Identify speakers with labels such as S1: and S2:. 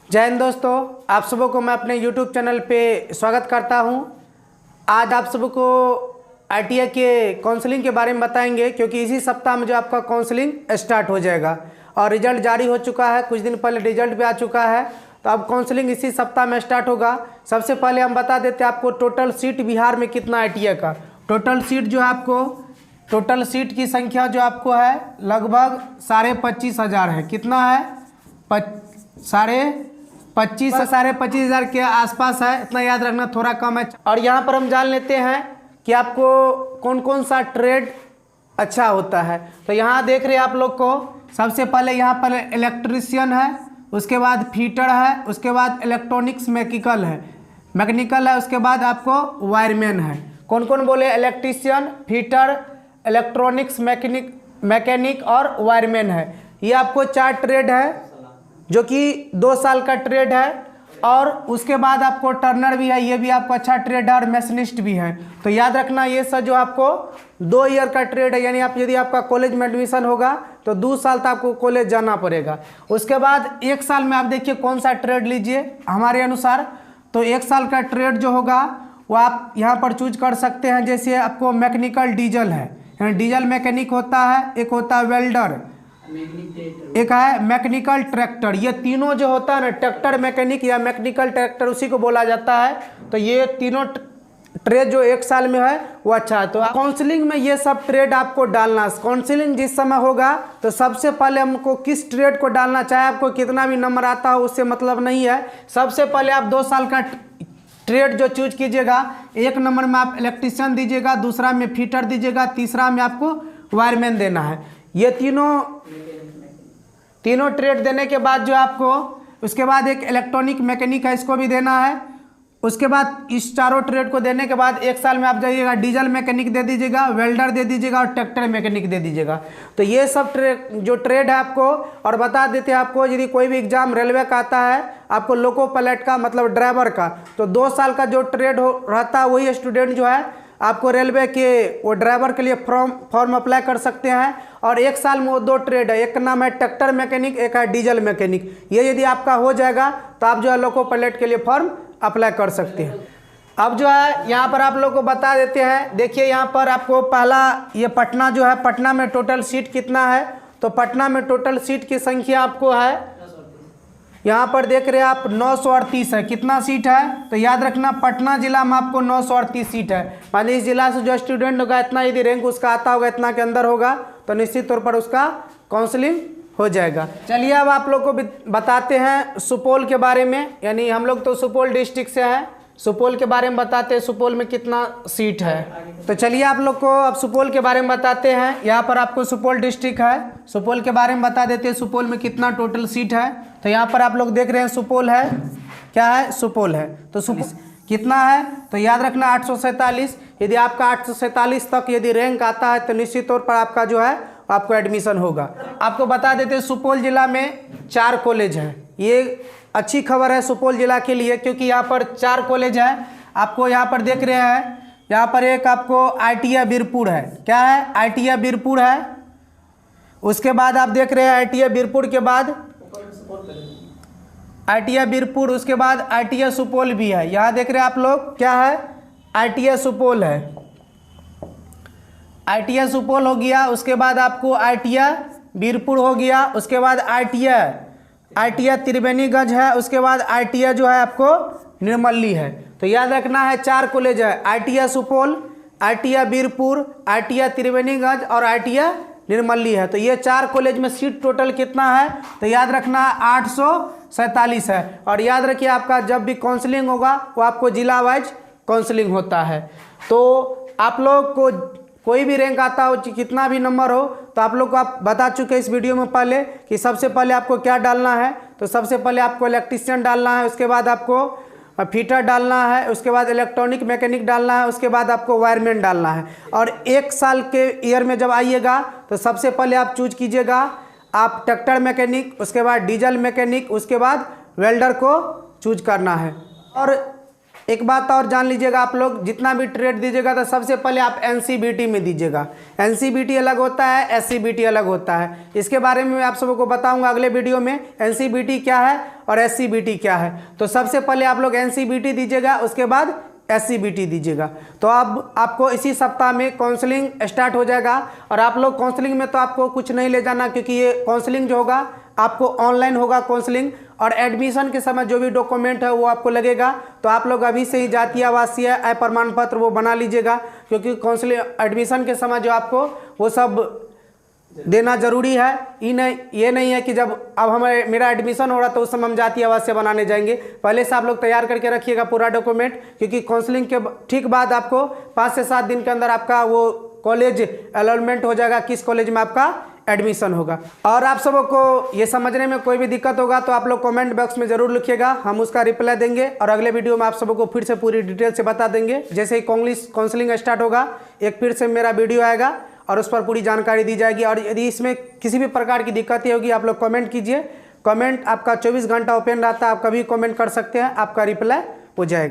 S1: जय हिंद दोस्तों, आप सबों को मैं अपने YouTube चैनल पे स्वागत करता हूं। आज आप सबों को ITI के काउंसलिंग के बारे में बताएंगे, क्योंकि इसी सप्ताह में जो आपका काउंसलिंग स्टार्ट हो जाएगा और रिजल्ट जारी हो चुका है। कुछ दिन पहले रिजल्ट भी आ चुका है, तो अब काउंसलिंग इसी सप्ताह में स्टार्ट होगा। सबसे पहले हम बता देते हैं आपको टोटल सीट बिहार में कितना ITI का। टोटल सीट जो है आपको, टोटल सीट की संख्या जो आपको है लगभग 25,500 है। कितना है? 25,000 के आसपास है। इतना याद रखना, थोड़ा कम है। और यहाँ पर हम जान लेते हैं कि आपको कौन कौन सा ट्रेड अच्छा होता है। तो यहाँ देख रहे हैं आप लोग को, सबसे पहले यहाँ पर इलेक्ट्रीशियन है, उसके बाद फीटर है, उसके बाद इलेक्ट्रॉनिक्स मैकेनिकल है, उसके बाद आपको वायरमैन है। कौन कौन बोले? इलेक्ट्रीशियन, फीटर, इलेक्ट्रॉनिक्स मैकेनिक और वायरमैन है। ये आपको 4 ट्रेड है, जो कि 2 साल का ट्रेड है। और उसके बाद आपको टर्नर भी है, ये भी आपको अच्छा ट्रेड है, और मैशनिस्ट भी है। तो याद रखना, ये सब जो आपको 2 ईयर का ट्रेड है, यानी आप यदि आपका कॉलेज में एडमिशन होगा तो 2 साल तक आपको कॉलेज जाना पड़ेगा। उसके बाद 1 साल में आप देखिए कौन सा ट्रेड लीजिए हमारे अनुसार। तो 1 साल का ट्रेड जो होगा वो आप यहाँ पर चूज कर सकते हैं। जैसे आपको मैकेनिकल डीजल है, यानी डीजल मैकेनिक होता है, एक होता है वेल्डर, एक है मैकेनिकल ट्रैक्टर। ये तीनों जो होता है ना, ट्रैक्टर मैकेनिक या मैकेनिकल ट्रैक्टर, उसी को बोला जाता है। तो ये तीनों ट्रेड जो 1 साल में है वो अच्छा है। तो काउंसलिंग में ये सब ट्रेड आपको डालना। काउंसलिंग जिस समय होगा तो सबसे पहले हमको किस ट्रेड को डालना, चाहे आपको कितना भी नंबर आता हो उससे मतलब नहीं है। सबसे पहले आप 2 साल का ट्रेड जो चूज कीजिएगा, 1 नंबर में आप इलेक्ट्रीशियन दीजिएगा, दूसरा में फीटर दीजिएगा, तीसरा में आपको वायरमैन देना है। ये तीनों ट्रेड देने के बाद जो आपको, उसके बाद एक इलेक्ट्रॉनिक मैकेनिक है, इसको भी देना है। उसके बाद इस चारों ट्रेड को देने के बाद 1 साल में आप जाइएगा, डीजल मैकेनिक दे दीजिएगा, वेल्डर दे दीजिएगा और ट्रैक्टर मैकेनिक दे दीजिएगा। तो ये सब ट्रेड है आपको। और बता देते हैं आपको, यदि कोई भी एग्जाम रेलवे का आता है आपको, लोको पायलट का मतलब ड्राइवर का, तो 2 साल का जो ट्रेड रहता है वही स्टूडेंट जो है आपको रेलवे के वो ड्राइवर के लिए फॉर्म अप्लाई कर सकते हैं। और 1 साल में वो 2 ट्रेड है, एक का नाम है ट्रैक्टर मैकेनिक, एक है डीजल मैकेनिक। ये यदि आपका हो जाएगा तो आप जो है लोको पायलट के लिए फॉर्म अप्लाई कर सकते हैं। अब जो है यहाँ पर आप लोग को बता देते हैं। देखिए यहाँ पर आपको पहला ये पटना जो है, पटना में टोटल सीट कितना है? तो पटना में टोटल सीट की संख्या आपको है, यहाँ पर देख रहे हैं आप 938 है। कितना सीट है? तो याद रखना, पटना जिला में आपको 938 सीट है। मान लीजिए इस जिला से जो स्टूडेंट होगा, इतना यदि रैंक उसका आता होगा, इतना के अंदर होगा, तो निश्चित तौर पर उसका काउंसलिंग हो जाएगा। चलिए अब आप लोग को बताते हैं सुपौल के बारे में। यानी हम लोग तो सुपौल डिस्ट्रिक्ट से हैं, सुपौल के बारे में बताते हैं सुपौल में कितना सीट है। तो चलिए आप लोग को अब सुपौल के बारे में बताते हैं। यहाँ पर आपको सुपौल डिस्ट्रिक्ट है, सुपौल के बारे में बता देते हैं सुपौल में कितना टोटल सीट है। तो यहाँ पर आप लोग देख रहे हैं सुपौल है, क्या है? सुपौल है। तो सुपौल कितना है? तो याद रखना 847। यदि आपका 847 तक यदि रैंक आता है तो निश्चित तौर पर आपका जो है आपको एडमिशन होगा। आपको बता देते हैं सुपौल जिला में 4 कॉलेज हैं। ये अच्छी खबर है सुपौल जिला के लिए, क्योंकि यहाँ पर 4 कॉलेज है। आपको यहाँ पर देख रहे हैं, यहाँ पर एक आपको ITI बीरपुर है। क्या है? ITI बीरपुर है। उसके बाद आप देख रहे हैं ITI बीरपुर के बाद ITI बीरपुर, उसके बाद ITI सुपौल भी है। यहाँ देख रहे हैं आप लोग, क्या है? ITI सुपौल है। ITI सुपौल हो गया, उसके बाद आपको ITI बीरपुर हो गया, उसके बाद ITI त्रिवेणीगंज है, उसके बाद ITI जो है आपको निर्मली है। तो याद रखना है 4 कॉलेज है, ITI Supaul, ITI Birpur, ITI Triveniganj और ITI निर्मली है। तो ये 4 कॉलेज में सीट टोटल कितना है? तो याद रखना 847 है। और याद रखिए आपका जब भी काउंसलिंग होगा वो आपको जिला वाइज काउंसलिंग होता है। तो आप लोग को कोई भी रैंक आता हो, कितना भी नंबर हो, तो आप लोग को आप बता चुके हैं इस वीडियो में पहले कि सबसे पहले आपको क्या डालना है। तो सबसे पहले आपको इलेक्ट्रीशियन डालना है, उसके बाद आपको फीटर डालना है, उसके बाद इलेक्ट्रॉनिक मैकेनिक डालना है, उसके बाद आपको वायरमैन डालना है। और 1 साल के ईयर में जब आइएगा तो सबसे पहले आप चूज कीजिएगा आप ट्रैक्टर मैकेनिक, उसके बाद डीजल मैकेनिक, उसके बाद वेल्डर को चूज करना है। और एक बात और जान लीजिएगा, आप लोग जितना भी ट्रेड दीजिएगा तो सबसे पहले आप NCBT में दीजिएगा। NCBT अलग होता है, SCBT अलग होता है। इसके बारे में मैं आप सबको बताऊंगा अगले वीडियो में NCBT क्या है और SCBT क्या है। तो सबसे पहले आप लोग NCBT दीजिएगा, उसके बाद SCBT दीजिएगा। तो अब आपको इसी सप्ताह में काउंसलिंग स्टार्ट हो जाएगा। और आप लोग काउंसलिंग में तो आपको कुछ नहीं ले जाना, क्योंकि ये काउंसलिंग जो होगा आपको ऑनलाइन होगा काउंसलिंग। और एडमिशन के समय जो भी डॉक्यूमेंट है वो आपको लगेगा, तो आप लोग अभी से ही जातीय आवासीय आय प्रमाण पत्र वो बना लीजिएगा, क्योंकि काउंसलिंग एडमिशन के समय जो आपको वो सब देना जरूरी है। ये नहीं है कि जब अब हमें मेरा एडमिशन हो रहा तो उस समय हम जातीय आवासीय बनाने जाएंगे। पहले से आप लोग तैयार करके रखिएगा पूरा डॉक्यूमेंट, क्योंकि काउंसलिंग के ठीक बाद आपको 5 से 7 दिन के अंदर आपका वो कॉलेज अलॉटमेंट हो जाएगा, किस कॉलेज में आपका एडमिशन होगा। और आप सबों को ये समझने में कोई भी दिक्कत होगा तो आप लोग कमेंट बॉक्स में जरूर लिखिएगा, हम उसका रिप्लाई देंगे। और अगले वीडियो में आप सबों को फिर से पूरी डिटेल से बता देंगे। जैसे ही काउंसलिंग स्टार्ट होगा एक फिर से मेरा वीडियो आएगा और उस पर पूरी जानकारी दी जाएगी। और यदि इसमें किसी भी प्रकार की दिक्कतें होगी आप लोग कमेंट कीजिए। कमेंट आपका 24 घंटा ओपन रहता है, आप कभी कमेंट कर सकते हैं, आपका रिप्लाई हो जाएगा।